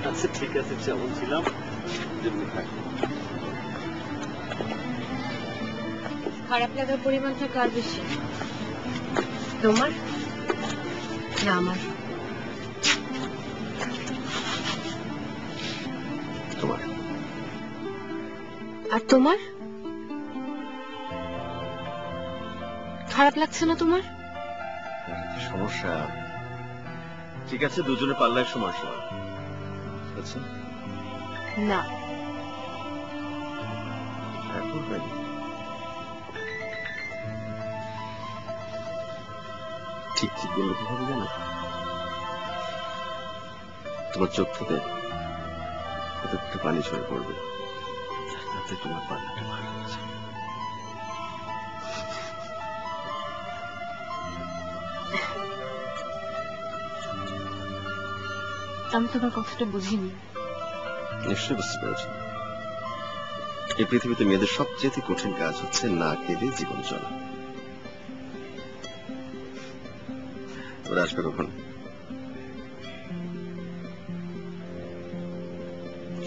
আচ্ছা ঠিক আছে, যেমন ছিলাম খারাপ লাগার পরিমাণটা কার বেশি, তোমার না আমার? তোমার। আর তোমার খারাপ লাগছে না তোমার? সমস্যা ঠিক আছে, দুজনে পাল্লায় সমান সমান। আচ্ছা না, এখন হয়নি। ঠিক ঠিক বললে কিভাবে জানো? তোমার চোখ থেকে একটু পানি ঝরে পড়বে, তাতে তোমার পাল্লাটা ভালো হয়েছে। আমি তোমার কথাটা বুঝিনি। নিশ্চয়ই বুঝতে পেরেছি। এই পৃথিবীতে মেয়েদের সবচেয়ে কঠিন কাজ হচ্ছে না কেঁদে জীবন চলা। ওরা আসবে কখন?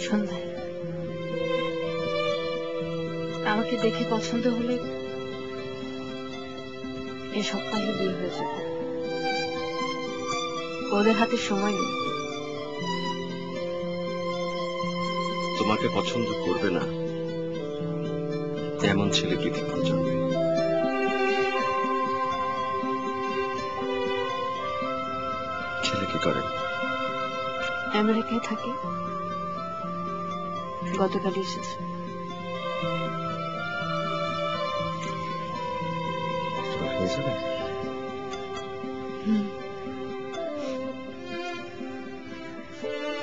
সন্ধ্যায়। আমাকে দেখে পছন্দ হলে এ সপ্তাহে বিয়ে হয়ে যাবে। ওদের হাতে সময় নেই। তোমাকে পছন্দ করবে না এমন ছেলে পৃথিবীতে জন্মে। ছেলে কি করে? আমেরিকায় থাকে, গতকালই এসেছে।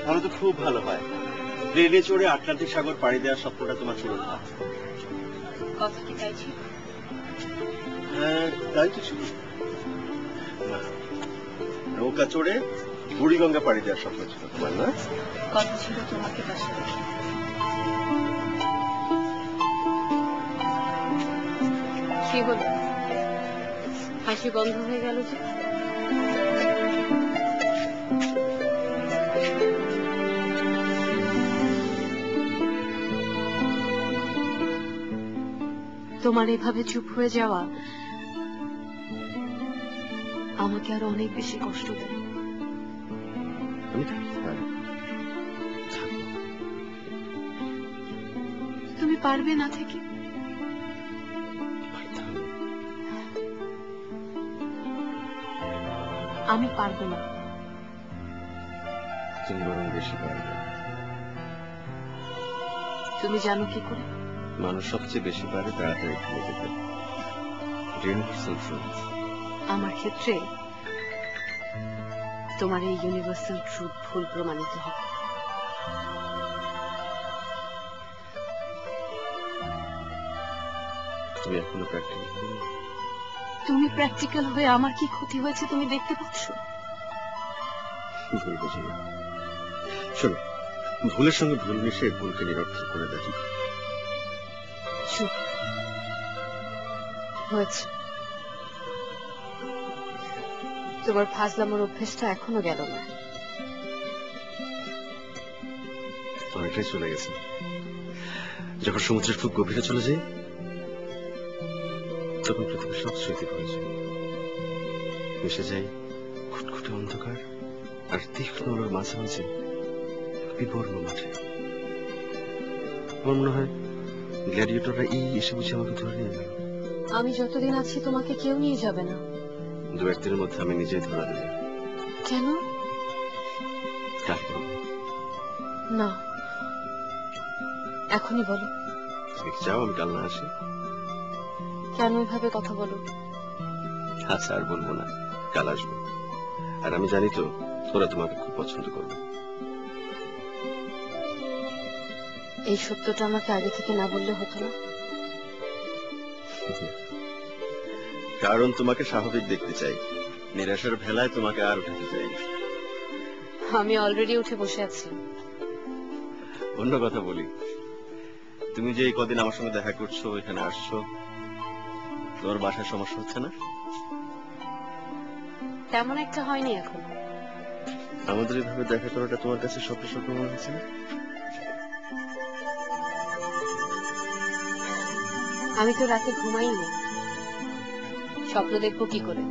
তাহলে তো খুব ভালো হয়। প্লেনে চড়ে আটলান্টিক সাগর পাড়ি দেওয়ার স্বপ্নটা তোমার ছিল না? কথা কি তাই ছিল? হ্যাঁ তাই তো ছিল। নৌকা চড়ে বুড়িগঙ্গা পাড়ি দেওয়ার স্বপ্ন ছিল তোমার, না? কথা ছিল তোমাকে পাশে। কি হলো, হাসি বন্ধ হয়ে গেল যে? তোমার এভাবে চুপ হয়ে যাওয়া আমাকে আরো অনেক বেশি কষ্ট দেয়। তুমি পারবে না থেকে? আমি পারবো না। তুমি বরং বেশি পারবে। তুমি জানো কি করে? মানুষ সবচেয়ে বেশি পারে তাড়াতাড়ি ভুলে যেতে। Universal truth. আমার ক্ষেত্রে তোমার এই ইউনিভার্সাল ট্রুথ ভুল প্রমাণিত হবে। তুমি এখনো প্র্যাকটিক্যাল হয়নি। তুমি প্র্যাকটিক্যাল হয়ে আমার কি ক্ষতি হয়েছে তুমি দেখতে পাচ্ছ? ভুল বুঝি না। শোনো, ভুলের সঙ্গে ভুল মিশে ভুলকে নিরর্থক করে দেখি। হয়েছে। তোমার ফাজলামোর অভ্যেসটা এখনো গেল না। অনেকটাই চলে গেছে। যখন সমুদ্রের খুব গভীরে চলে যাই তখন পৃথিবীর সব স্মৃতি ভুলে যাই। মিশে যাই খুটখুটে অন্ধকার আর তীক্ষ্ণ আলোর মাঝামাঝি বিবর্ণ মাঠে। আমার মনে হয় গ্ল্যাডিয়েটররা এই এসে বুঝে আমাকে ধরে নিয়ে গেল। আমি যতদিন আছি তোমাকে কেউ নিয়ে যাবে না। দু একদিনের মধ্যে আমি নিজেই ধরা দেব। কেন? না, এখনই বলো। তুমি কি চাও আমি কাল না আসি? কেন এভাবে কথা বলো? আচ্ছা আর বলবো না, কাল আসবো। আর আমি জানি তো ওরা তোমাকে খুব পছন্দ করবে। এই সত্যটা আমাকে আগে থেকে না বললে হতো না? কারণ তোমাকে স্বাভাবিক দেখতে চাই, নিরাশার ভেলায় তোমাকে আর উঠাতে চাই। আমি অলরেডি উঠে বসে আছি। অন্য কথা বলি, তুমি যে এই কদিন আমার সঙ্গে দেখা করছো, এখানে আসছো, তোমার বাসায় সমস্যা হচ্ছে না? তেমন একটা হয়নি এখন। আমাদের এভাবে দেখা করাটা তোমার কাছে স্বপ্ন স্বপ্ন মনে হচ্ছে না? আমি তো রাতে ঘুমাই না, স্বপ্ন দেখবো কি করে?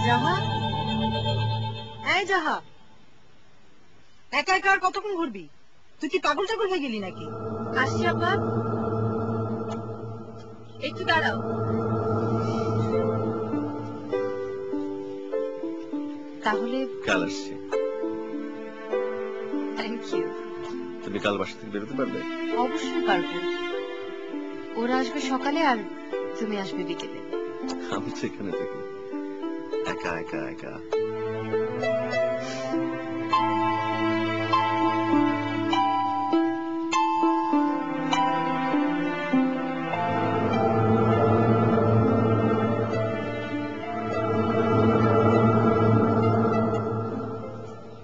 জাহা, এই জাহা, একা একা আর কতক্ষণ ঘুরবি? তুই কি পাগল টাগল হয়ে গেলি নাকি? আসছি আপা, একটু দাঁড়াও। তাহলে কাল আসছি। Thank you. তুমি কাল বাসা থেকে বেরোতে পারবে? অবশ্যই পারবো। ওরা আসবে সকালে আর তুমি আসবে বিকেলে। আমি তো এখানে থাকি, একা একা একা।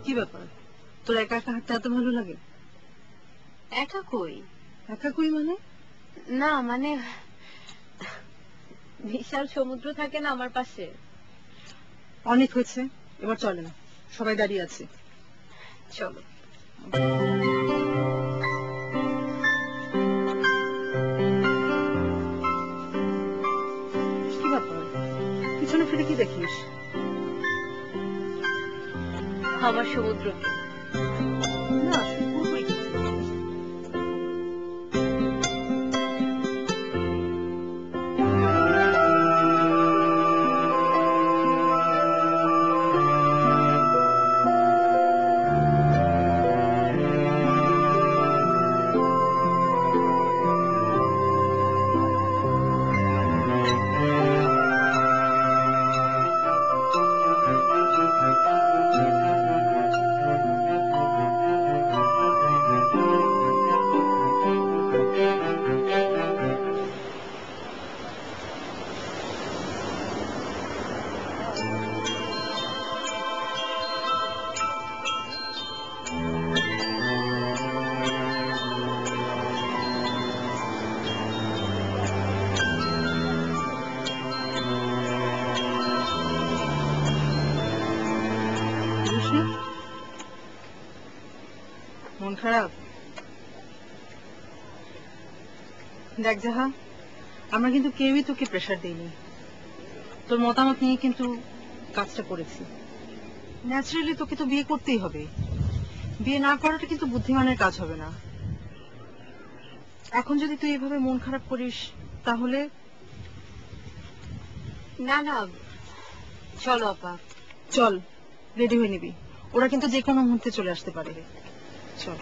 কি ব্যাপার, তোর একা একা হাঁটতে এত ভালো লাগে? একা কই? একা কই মানে? না মানে বিশাল সমুদ্র থাকে না আমার পাশে। অনেক হয়েছে, এবার চলেন, সবাই দাঁড়িয়ে আছে। চলো। কি ব্যাপার, পিছনে ফিরে কি দেখিস? আমার সমুদ্র। না, পুরোপুরি কি? মন খারাপ? দেখ জাহা, আমরা কিন্তু কেউই তোকে প্রেশার দেইনি, তোর মতামত নিয়ে কিন্তু কাজটা করেছি। ন্যাচারালি তোকে তো বিয়ে করতেই হবে, বিয়ে না করাটা কিন্তু বুদ্ধিমানের কাজ হবে না। এখন যদি তুই এভাবে মন খারাপ করিস তাহলে? না না, চলো আপা। চল, রেডি হয়ে নিবি, ওরা কিন্তু যে কোনো মুহূর্তে চলে আসতে পারে। চল।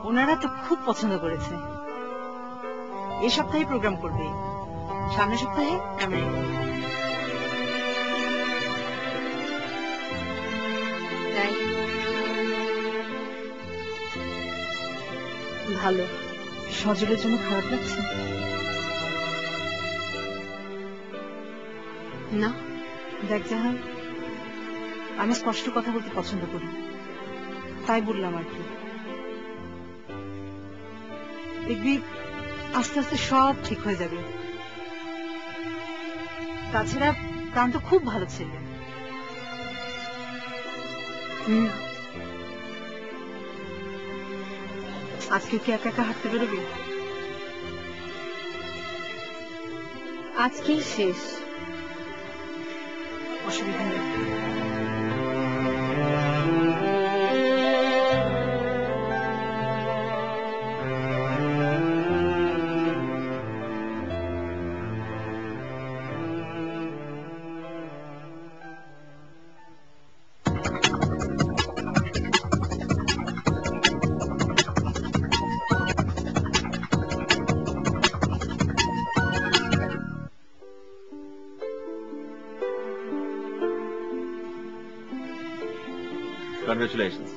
ওনারা তো খুব পছন্দ করেছে, এই সপ্তাহে প্রোগ্রাম করবে, সামনের সপ্তাহে আমেরিকা। তাই ভালো। সজলের জন্য খারাপ লাগছে না? দেখ জাহান, আমি স্পষ্ট কথা বলতে পছন্দ করি, তাই বললাম আর কি। দেখবি আস্তে আস্তে সব ঠিক হয়ে যাবে। তাছাড়া প্রান্ত খুব ভালো ছেলে। আজকে কি একা একা হাঁটতে বেরোবি? আজকেই শেষ। অসুবিধা নেই। Congratulations.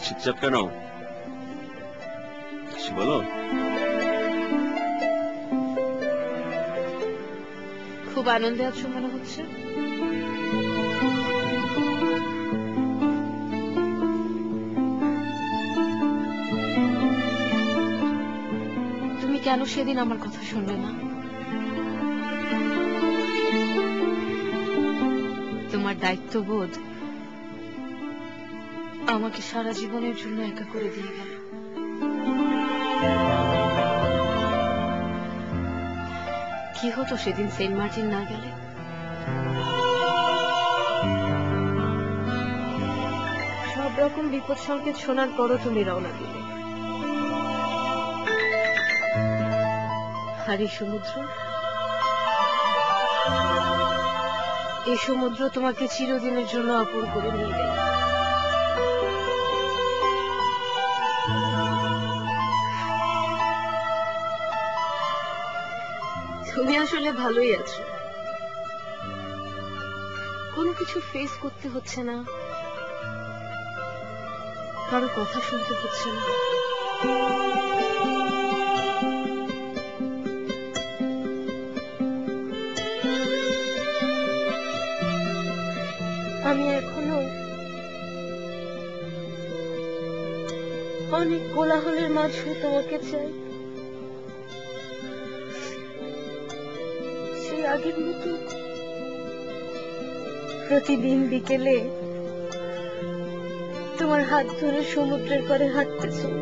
চুপচাপ কেন? কিছু বলো। খুব আনন্দে আছো মনে হচ্ছে। তুমি কেন সেদিন আমার কথা শুনলে না? তোমার দায়িত্ববোধ আমাকে সারা জীবনের জন্য একা করে দিয়ে গেল। কি হতো সেদিন সেন্ট মার্টিন না গেলে? সব রকম বিপদ সংকেত শোনার পরও তুমি রওনা দিলে। আর এই সমুদ্র তোমাকে চিরদিনের জন্য আপন করে নিয়ে গেল। তুমি আসলে ভালোই আছো, কোনো কিছু ফেস করতে হচ্ছে না, কারো কথা শুনতে হচ্ছে না। আমি এখনো অনেক কোলাহলের মাঝে তোমাকে চাই, সেই আগের মতো প্রতিদিন বিকেলে তোমার হাত ধরে সমুদ্রের পাড়ে হাঁটতে চাই।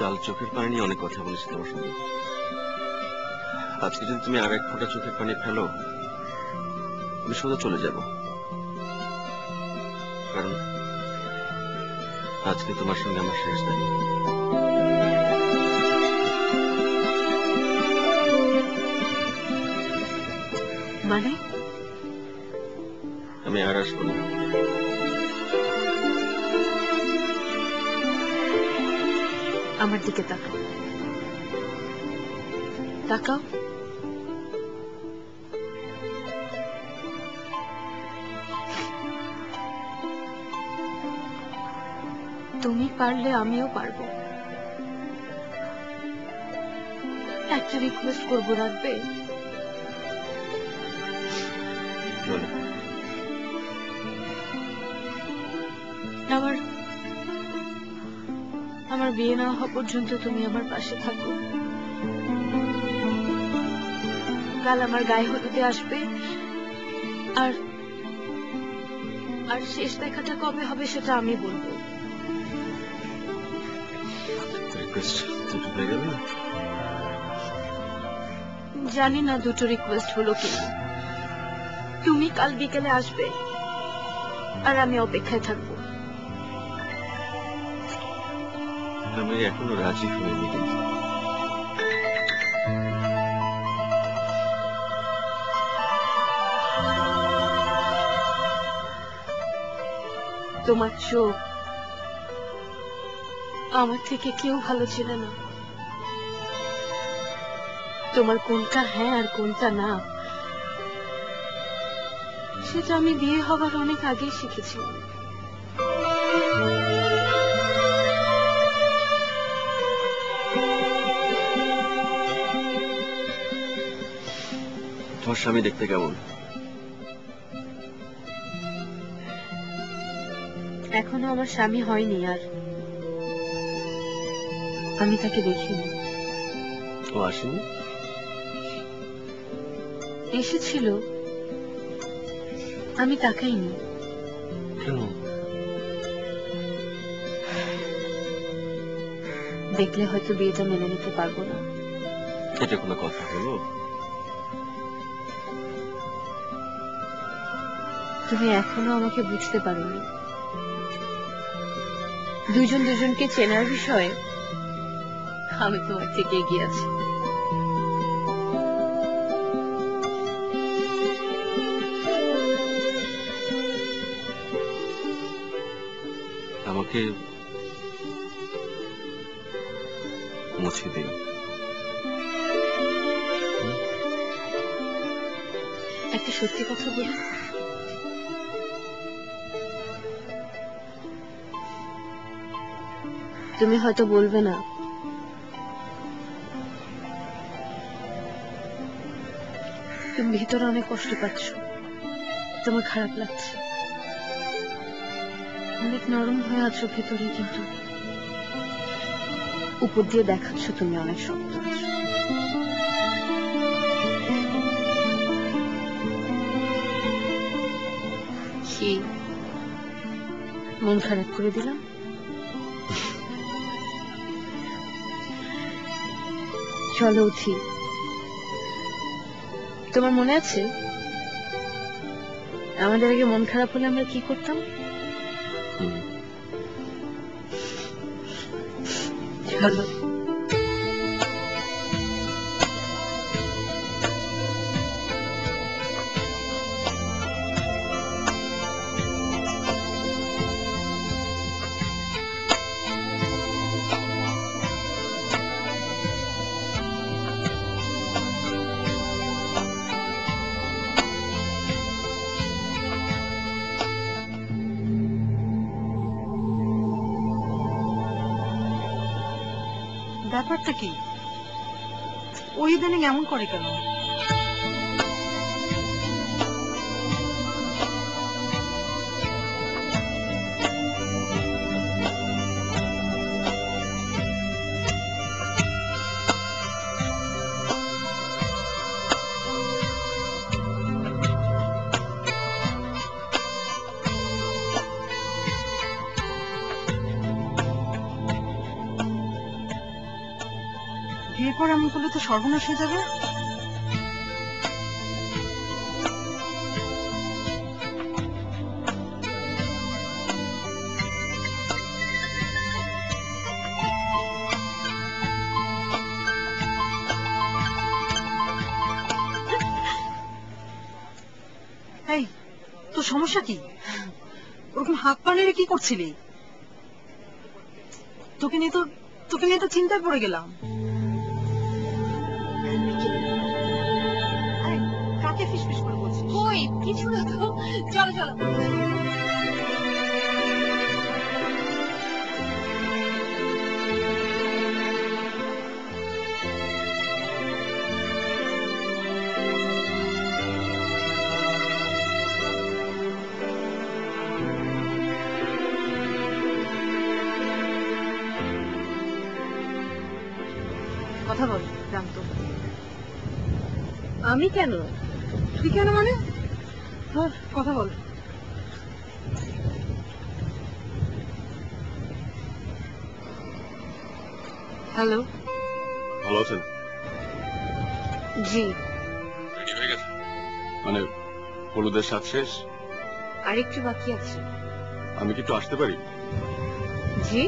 কাল চোখের পানি নিয়ে অনেক কথা বলেছি তোমার সঙ্গে। আজকে যদি তুমি আর এক ফোঁটা চোখের পানি ফেলো, আমি সোজা চলে যাব, কারণ আজকে তোমার সঙ্গে আমার শেষ দেখা। মানে আমি আর আসবো না। আমার দিকে তাকাও, তাকাও। তুমি পারলে আমিও পারবো। একটা রিকোয়েস্ট করবো, রাখবে? বলো। আমার বিয়ে না হওয়া পর্যন্ত তুমি আমার পাশে থাকো। কাল আমার গায়ে হলুদে আসবে, আর আর শেষ দেখাটা কবে হবে সেটা আমি বলবো। রিকোয়েস্ট দুটো হয়ে গেল না? জানি না দুটো রিকোয়েস্ট হলো কিনা। তুমি কাল বিকেলে আসবে, আর আমি অপেক্ষায় থাকবো। আমি এখনো রাজি হইনি, কিন্তু তোমার চোখ আমার থেকে কেউ ভালো ছিল না। তোমার কোনটা হ্যাঁ আর কোনটা না সেটা আমি বিয়ে হবার অনেক আগেই শিখেছিলাম। তোমার স্বামী দেখতে কেমন? এখনো আমার স্বামী হয়নি, আর আমি তাকে দেখিনি। ও আসেনি? এসেছিল, আমি তাকাইনি। কেন? দেখলে হয়তো বিয়েটা মেনে নিতে পারবো না। এটা কোনো কথা হলো? তুমি এখনো আমাকে বুঝতে পারোনি। দুজন দুজনকে চেনার বিষয়ে আমি তোমার থেকে এগিয়ে আছি। আমাকে মুছে দিন। একটা সত্যি কথা বলি, তুমি হয়তো বলবে না, তুমি ভিতরে অনেক কষ্ট পাচ্ছ, তোমার খারাপ লাগছে, অনেক নরম হয়ে আছো ভেতরে, কিন্তু উপর দিয়ে দেখাচ্ছ তুমি অনেক শক্ত আছো। কি মন খারাপ করে দিলাম? চলো উঠি। তোমার মনে আছে আমাদের আগে মন খারাপ হলে আমরা কি করতাম? চলো। ব্যাপারটা কি? ওই ইদানিং এমন করে কেন? বিয়ের পর এমন করলে তো সর্বনাশ হয়ে যাবে। এই, তোর সমস্যা কি? ওরকম হাত পা নেড়ে কি করছিলি? তোকে নিয়ে তো চিন্তায় পড়ে গেলাম। কাকে ফিসফিস করে বলছিস? কই কিছু না তো, চলো চলো। কথা বল জানতো। আমি কেন? তুই কেন মানে? কথা বল। হ্যালো, ভালো আছেন? জি, রেডি হয়ে গেছে? মানে হলুদের সাজ শেষ? আরেকটু বাকি আছে। আমি কি একটু আসতে পারি? জি,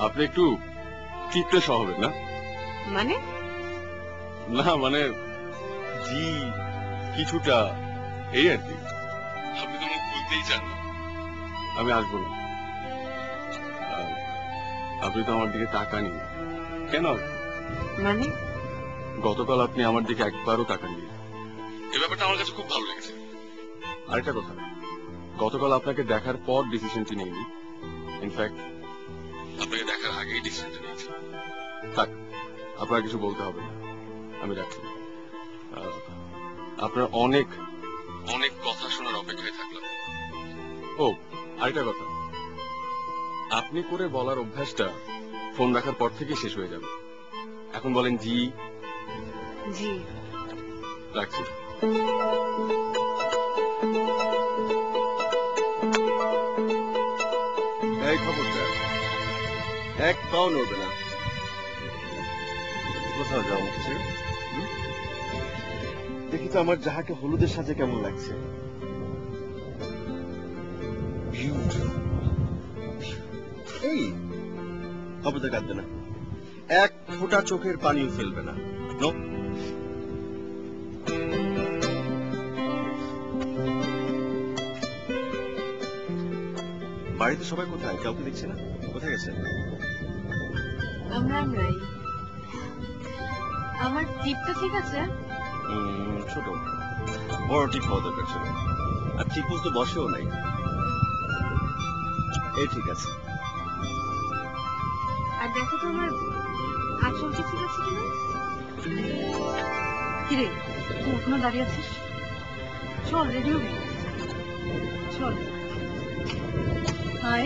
আপনি একটু কিপটে সহ হবেন না? মানে না মানে জি কিছুটা, এই আর কি। আপনি তো মুখ খুলতেই চান না। আমি আসবো না। আপনি তো আমার দিকে তাকাননি। কেন? মানে গতকাল আপনি আমার দিকে একবারও তাকাননি। এই ব্যাপারটা আমার কাছে খুব ভালো লেগেছে। আরেকটা কথা, গতকাল আপনাকে দেখার পর ডিসিশনটি নেইনি, ইনফ্যাক্ট আপনাকে দেখার আগেই ডিসিশনটা নিয়েছি। থাক, আপনার কিছু বলতে হবে না, আমি রাখছি। আপনার অনেক অনেক কথা শোনার অপেক্ষায় থাকলাম। ও আরেকটা কথা, আপনি করে বলার অভ্যাসটা ফোন রাখার পর থেকে শেষ হয়ে যাবে। এখন বলেন জি। জি। রাখছি। এই খবরদার, এক পাও নড়বে না। কোথাও যাওয়া হচ্ছে? দেখি তো আমার জাহাকে হলুদের সাজে কেমন লাগছে। এই খবরদার কাঁদবে না, এক ফোঁটা চোখের পানিও ফেলবে না। নো। বাড়িতে সবাই কোথায়? কাউকে দেখছি না, কোথায় গেছে? আমরাই। আমার টিপটা ঠিক আছে? ছোট বড় টিপ হওয়া দরকার ছিল, আর ঠিক মতো বসেও নাই। এই ঠিক আছে। আর দেখো তো আমার আঁচলটা ঠিক আছে কিনা। কিরে, তুই এখনো দাঁড়িয়ে আছিস? চল, রেডি হবি। চল। হাই।